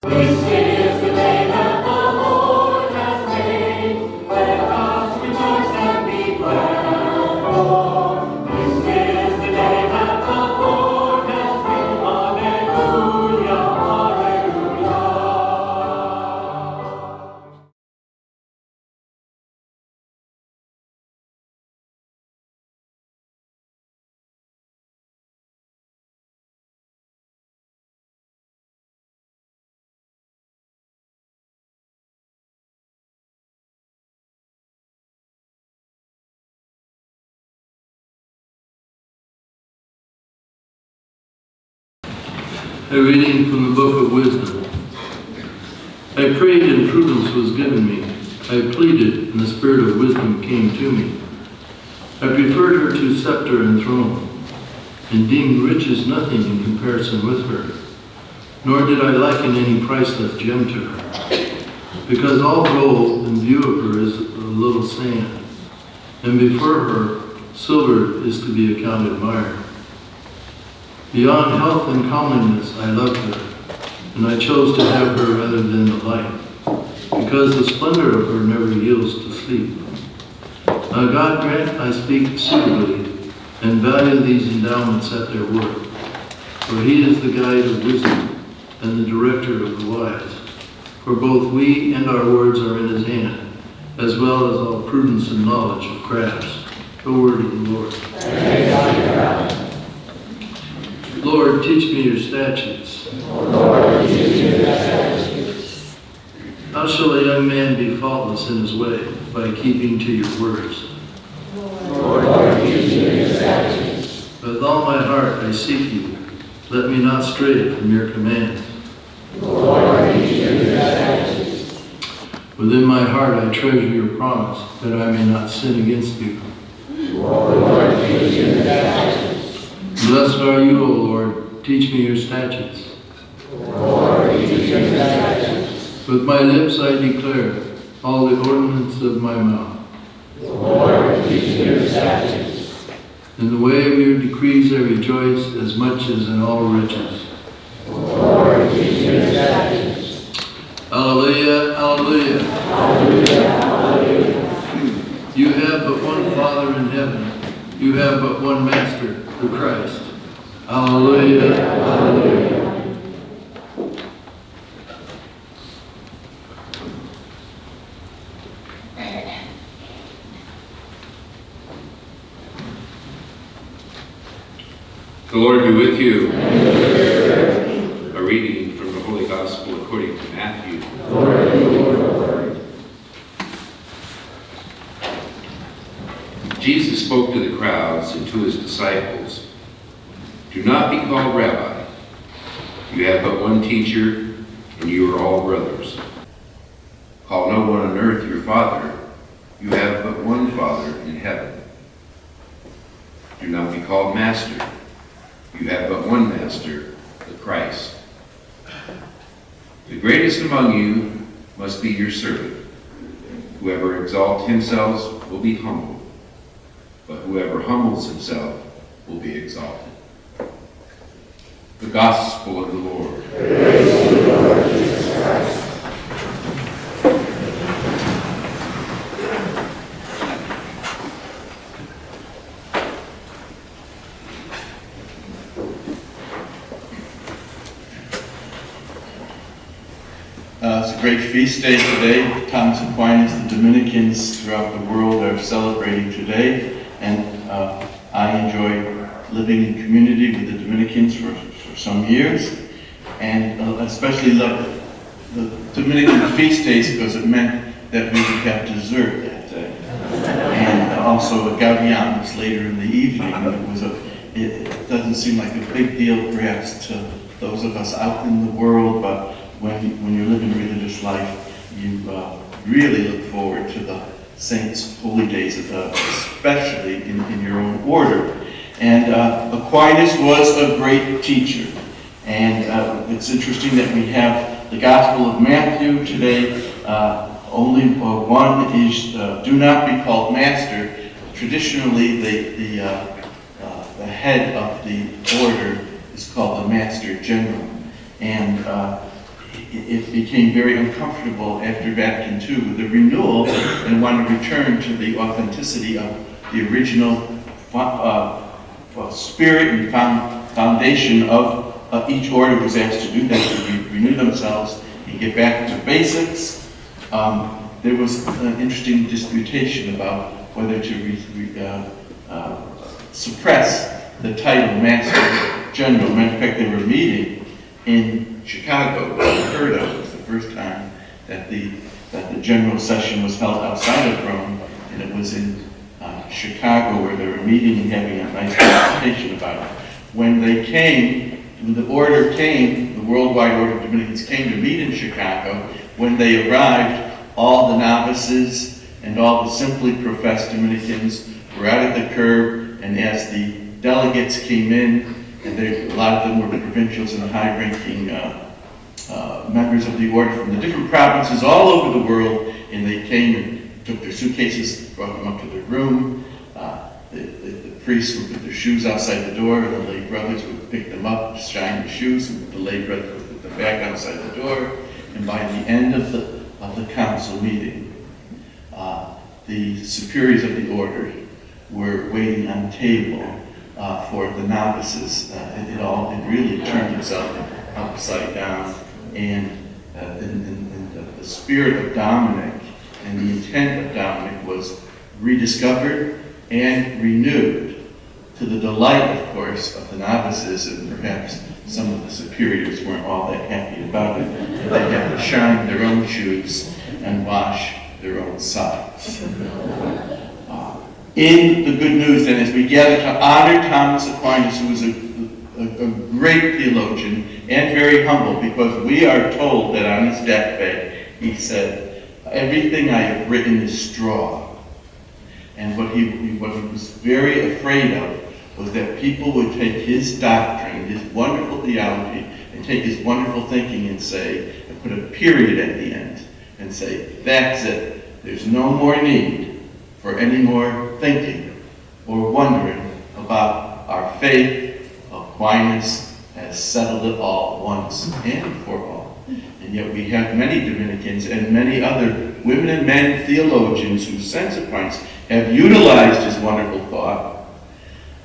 This is the day that the Lord has made. Let us rejoice and be glad. For this is the day that the Lord has made. Hallelujah, hallelujah. A reading from the Book of Wisdom. I prayed and prudence was given me. I pleaded and the spirit of wisdom came to me. I preferred her to scepter and throne, and deemed riches nothing in comparison with her. Nor did I liken any priceless gem to her, because all gold in view of her is a little sand, and before her silver is to be accounted mire. Beyond health and comeliness I loved her, and I chose to have her rather than the light, because the splendor of her never yields to sleep. Now God grant I speak suitably, and value these endowments at their worth, for he is the guide of wisdom, and the director of the wise. For both we and our words are in his hand, as well as all prudence and knowledge of crafts. The word of the Lord. Lord, teach me your statutes. Lord, teach me your statutes. How shall a young man be faultless in his way? By keeping to your words. Lord, teach me your statutes. With all my heart I seek you. Let me not stray from your commands. Lord, teach me your statutes. Within my heart I treasure your promise, that I may not sin against you. Lord, teach me your statutes. Blessed are you, O Lord. Teach me your statutes. Lord, teach me your statutes. With my lips I declare all the ordinance of my mouth. Lord, teach me your statutes. In the way of your decrees I rejoice as much as in all riches. Lord, teach me your statutes. Alleluia, alleluia. Hallelujah, hallelujah. You have but one Father in heaven. You have but one Master, the Christ. Alleluia, alleluia. The Lord be with you. A reading from the Holy Gospel according to Matthew. Glory to you, Lord. Jesus spoke to the crowds and to his disciples. Do not be called rabbi. You have but one teacher, and you are all brothers. Call no one on earth your father. You have but one Father in heaven. Do not be called master. You have but one Master, the Christ. The greatest among you must be your servant. Whoever exalts himself will be humbled, but whoever humbles himself will be exalted. The Gospel of the Lord. Praise to you, Lord Jesus Christ. It's a great feast day today. Thomas Aquinas, the Dominicans throughout the world are celebrating today, and I enjoy living in community with the Dominicans for some years, and especially love the Dominican feast days because it meant that we would have dessert that day, and also a gavianas later in the evening. It doesn't seem like a big deal perhaps to those of us out in the world, but when you're living religious life, you really look forward to the saints' holy days, especially in your own order. And Aquinas was a great teacher. And it's interesting that we have the Gospel of Matthew today. Only one is, do not be called master. Traditionally, the head of the order is called the Master General. And it became very uncomfortable after Vatican II with the renewal and wanted to return to the authenticity of the original spirit and foundation of each order was asked to do that, to renew themselves and get back to basics. There was an interesting disputation about whether to suppress the title Master General. Matter of fact, they were meeting in Chicago, unheard of. It was the first time that the general session was held outside of Rome, and it was in Chicago where they were meeting and having a nice conversation about it. When the order came, the Worldwide Order of Dominicans came to meet in Chicago. When they arrived, all the novices and all the simply professed Dominicans were out at the curb, and as the delegates came in, and a lot of them were provincials and high-ranking members of the order from the different provinces all over the world, and they came and took their suitcases, brought them up to their room. The priests would put their shoes outside the door, and the lay brothers would pick them up, shine the shoes, and the lay brothers would put them back outside the door. And by the end of the council meeting, the superiors of the order were waiting on the table for the novices. It really turned itself upside down, and the spirit of Dominic and the intent of Dominic was rediscovered and renewed, to the delight, of course, of the novices, and perhaps some of the superiors weren't all that happy about it. They had to shine their own shoes and wash their own socks. In the good news, then, as we gather to honor Thomas Aquinas, who was a great theologian and very humble, because we are told that on his deathbed he said, "Everything I have written is straw." And what he was very afraid of was that people would take his doctrine, his wonderful theology, and take his wonderful thinking and put a period at the end, and say, "That's it. There's no more need for any more thinking or wondering about our faith. Aquinas has settled it all once and for all." And yet we have many Dominicans and many other women and men theologians who, since Aquinas, have utilized his wonderful thought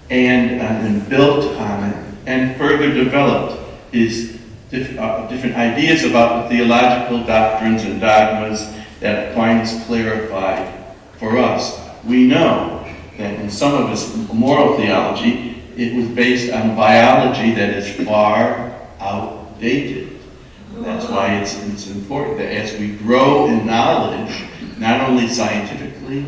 and built on it and further developed his different ideas about the theological doctrines and dogmas that Aquinas clarified for us. We know that in some of his moral theology, it was based on biology that is far outdated. That's why it's important that as we grow in knowledge, not only scientifically,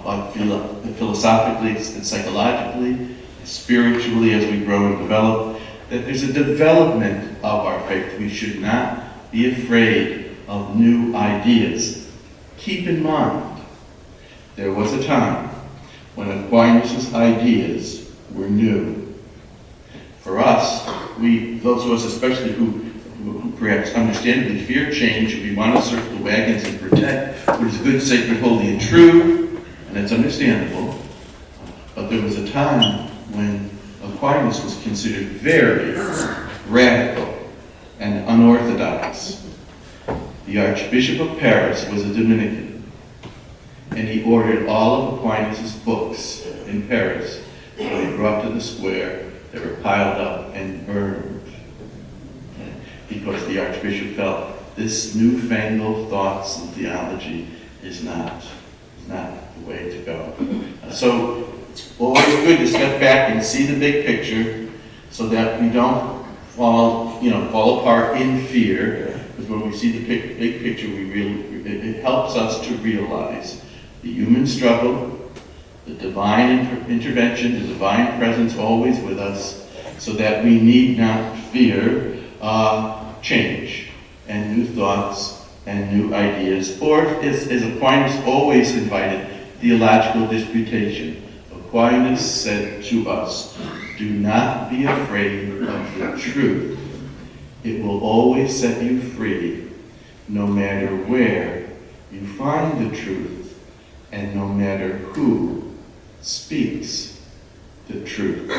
but philosophically and psychologically, spiritually, as we grow and develop, that there's a development of our faith. We should not be afraid of new ideas. Keep in mind, there was a time when Aquinas' ideas were new. For us, those of us especially who perhaps understandably fear change, we want to circle the wagons and protect what is good, sacred, holy, and true, and it's understandable. But there was a time when Aquinas was considered very radical and unorthodox. The Archbishop of Paris was a Dominican, and he ordered all of Aquinas' books in Paris. When they brought to the square, they were piled up and burned, because the Archbishop felt this newfangled thoughts and theology is not the way to go. So it's always good to step back and see the big picture, so that we don't fall apart in fear. Because when we see the big picture, it helps us to realize the human struggle, the divine intervention, the divine presence always with us, so that we need not fear change and new thoughts and new ideas, or as Aquinas always invited, theological disputation. Aquinas said to us, "Do not be afraid of the truth. It will always set you free, no matter where you find the truth, and no matter who speaks the truth."